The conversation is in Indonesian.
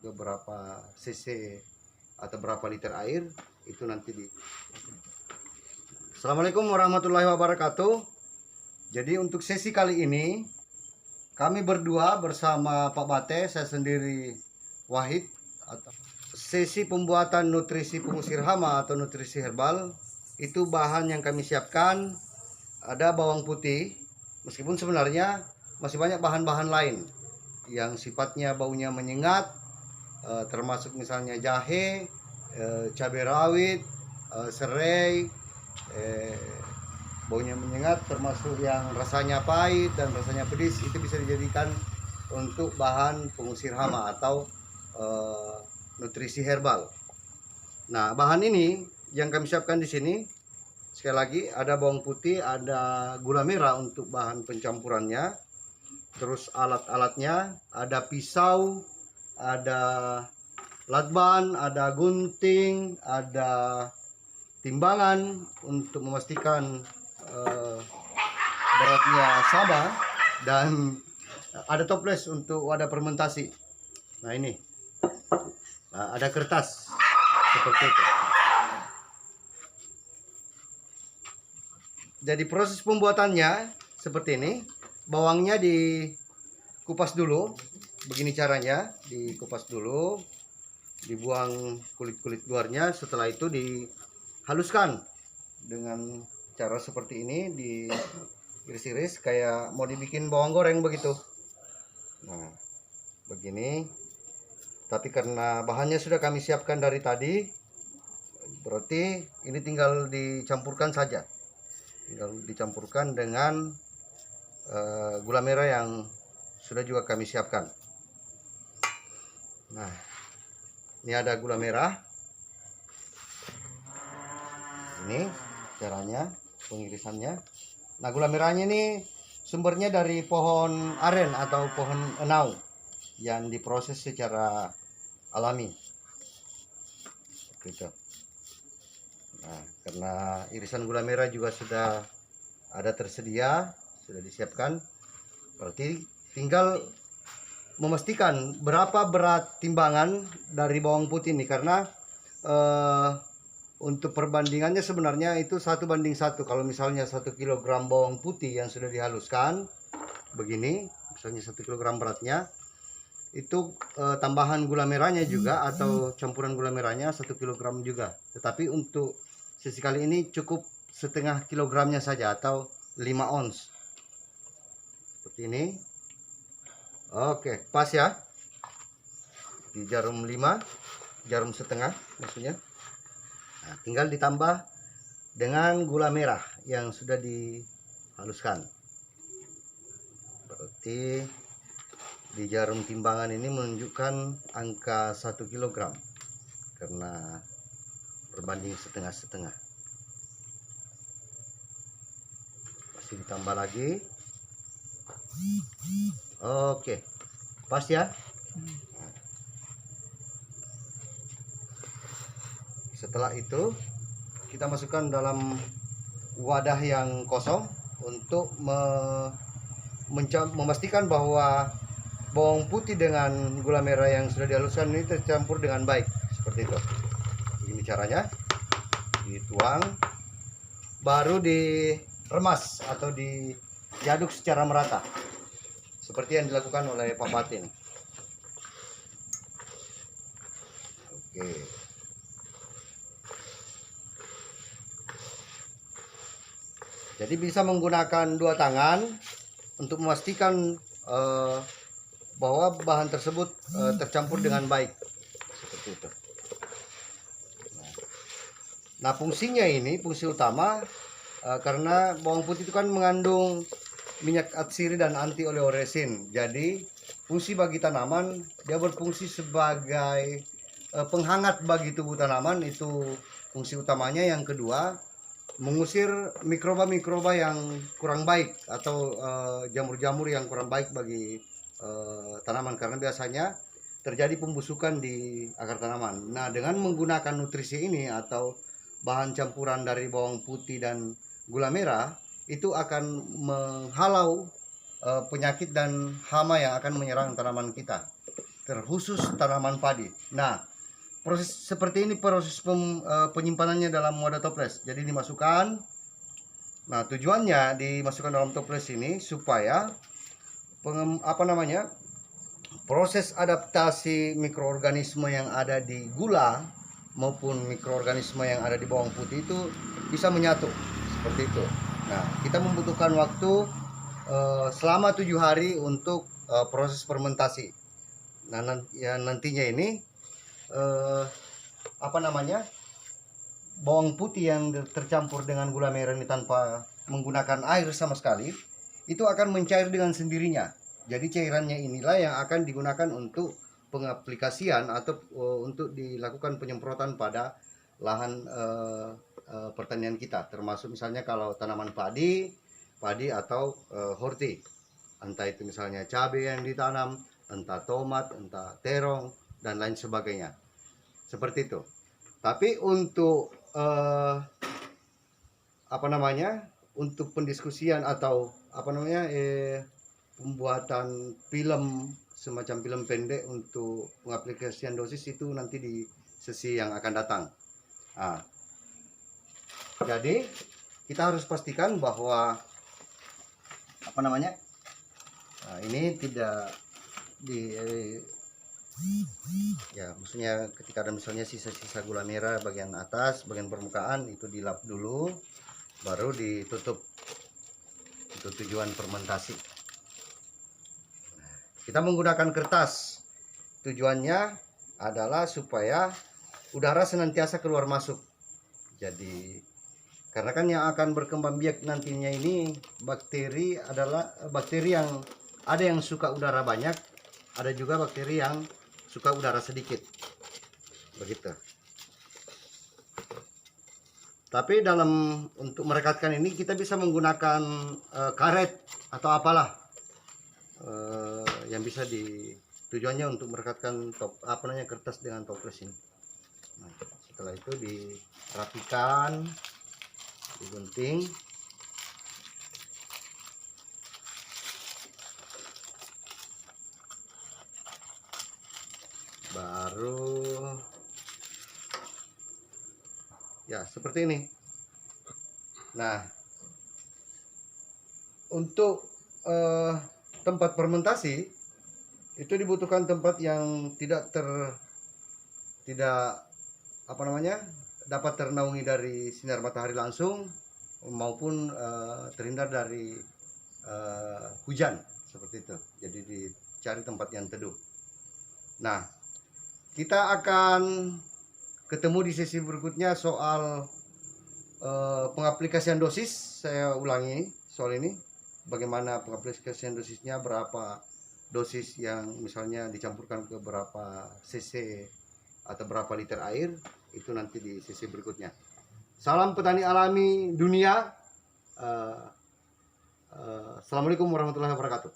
berapa cc atau berapa liter air itu nanti di. Assalamualaikum warahmatullahi wabarakatuh. Jadi untuk sesi kali ini kami berdua bersama Pak Bate, saya sendiri Wahid. Sesi pembuatan nutrisi pengusir hama atau nutrisi herbal, itu bahan yang kami siapkan ada bawang putih, meskipun sebenarnya masih banyak bahan-bahan lain yang sifatnya baunya menyengat, termasuk misalnya jahe, cabai rawit, serai, baunya menyengat, termasuk yang rasanya pahit dan rasanya pedis. Itu bisa dijadikan untuk bahan pengusir hama atau nutrisi herbal. Nah, bahan ini yang kami siapkan di sini, sekali lagi ada bawang putih, ada gula merah untuk bahan pencampurannya, terus alat-alatnya ada pisau, ada lakban, ada gunting, ada timbangan untuk memastikan beratnya sama, dan ada toples untuk wadah fermentasi. Nah ini, ada kertas seperti itu. Jadi proses pembuatannya seperti ini. Bawangnya dikupas dulu, begini caranya, dikupas dulu, dibuang kulit-kulit luarnya. Setelah itu dihaluskan dengan cara seperti ini, diiris-iris kayak mau dibikin bawang goreng begitu. Nah, begini. Tapi karena bahannya sudah kami siapkan dari tadi, berarti ini tinggal dicampurkan saja. Tinggal dicampurkan dengan gula merah yang sudah juga kami siapkan. Nah, ini ada gula merah. Ini caranya pengirisannya. Nah, gula merahnya ini sumbernya dari pohon aren atau pohon enau yang diproses secara alami. Gitu. Nah, karena irisan gula merah juga sudah ada tersedia, sudah disiapkan, berarti tinggal memastikan berapa berat timbangan dari bawang putih ini, karena untuk perbandingannya sebenarnya itu 1:1. Kalau misalnya 1 kg bawang putih yang sudah dihaluskan begini, misalnya 1 kg beratnya, itu tambahan gula merahnya juga atau campuran gula merahnya 1 kg juga. Tetapi untuk sesi kali ini cukup setengah kilogramnya saja atau 5 ons. Seperti ini. Oke, pas ya. Di jarum 5, jarum setengah maksudnya. Nah, tinggal ditambah dengan gula merah yang sudah dihaluskan. Berarti di jarum timbangan ini menunjukkan angka 1 kg karena berbanding setengah-setengah. Masih ditambah lagi. Oke, pas ya. Setelah itu kita masukkan dalam wadah yang kosong untuk memastikan bahwa bawang putih dengan gula merah yang sudah dihaluskan ini tercampur dengan baik. Seperti itu. Ini caranya. Dituang, baru diremas atau diaduk secara merata, seperti yang dilakukan oleh Pak Batin. Oke. Jadi bisa menggunakan 2 tangan untuk memastikan bahwa bahan tersebut tercampur dengan baik. Seperti itu. Nah, fungsinya ini, fungsi utama, karena bawang putih itu kan mengandung minyak atsiri dan anti oleoresin. Jadi fungsi bagi tanaman, dia berfungsi sebagai penghangat bagi tubuh tanaman, itu fungsi utamanya. Yang kedua, mengusir mikroba-mikroba yang kurang baik atau jamur-jamur yang kurang baik bagi tanaman, karena biasanya terjadi pembusukan di akar tanaman. Nah, dengan menggunakan nutrisi ini atau bahan campuran dari bawang putih dan gula merah, itu akan menghalau penyakit dan hama yang akan menyerang tanaman kita. terkhusus tanaman padi. Nah, proses seperti ini proses penyimpanannya dalam wadah toples. Jadi dimasukkan. Nah, tujuannya dimasukkan dalam toples ini supaya proses adaptasi mikroorganisme yang ada di gula maupun mikroorganisme yang ada di bawang putih itu bisa menyatu seperti itu. Nah, kita membutuhkan waktu selama 7 hari untuk proses fermentasi. Nah, nantinya ini bawang putih yang tercampur dengan gula merah ini tanpa menggunakan air sama sekali itu akan mencair dengan sendirinya. Jadi cairannya inilah yang akan digunakan untuk pengaplikasian atau untuk dilakukan penyemprotan pada lahan pertanian kita, termasuk misalnya kalau tanaman padi atau horti, entah itu misalnya cabai yang ditanam, entah tomat, entah terong dan lain sebagainya, seperti itu. Tapi untuk untuk pendiskusian atau pembuatan film semacam film pendek untuk pengaplikasian dosis itu nanti di sesi yang akan datang. Nah, jadi kita harus pastikan bahwa ini tidak maksudnya ketika ada misalnya sisa-sisa gula merah bagian atas, bagian permukaan itu dilap dulu, baru ditutup untuk tujuan fermentasi. Kita menggunakan kertas, tujuannya adalah supaya udara senantiasa keluar masuk. Jadi karena kan yang akan berkembang biak nantinya ini bakteri adalah bakteri yang ada yang suka udara banyak, ada juga bakteri yang suka udara sedikit, begitu. Tapi untuk merekatkan ini kita bisa menggunakan karet atau apalah yang bisa tujuannya untuk merekatkan kertas dengan toples ini. Nah, setelah itu dirapikan, digunting. Baru ya seperti ini. Nah, untuk tempat fermentasi itu dibutuhkan tempat yang dapat ternaungi dari sinar matahari langsung maupun terhindar dari hujan, seperti itu. Jadi dicari tempat yang teduh. Nah, kita akan ketemu di sesi berikutnya soal pengaplikasian dosis. Saya ulangi soal ini, bagaimana pengaplikasian dosisnya, berapa dosis yang misalnya dicampurkan ke berapa cc atau berapa liter air, itu nanti di sesi berikutnya. Salam petani alami dunia. Assalamualaikum warahmatullahi wabarakatuh.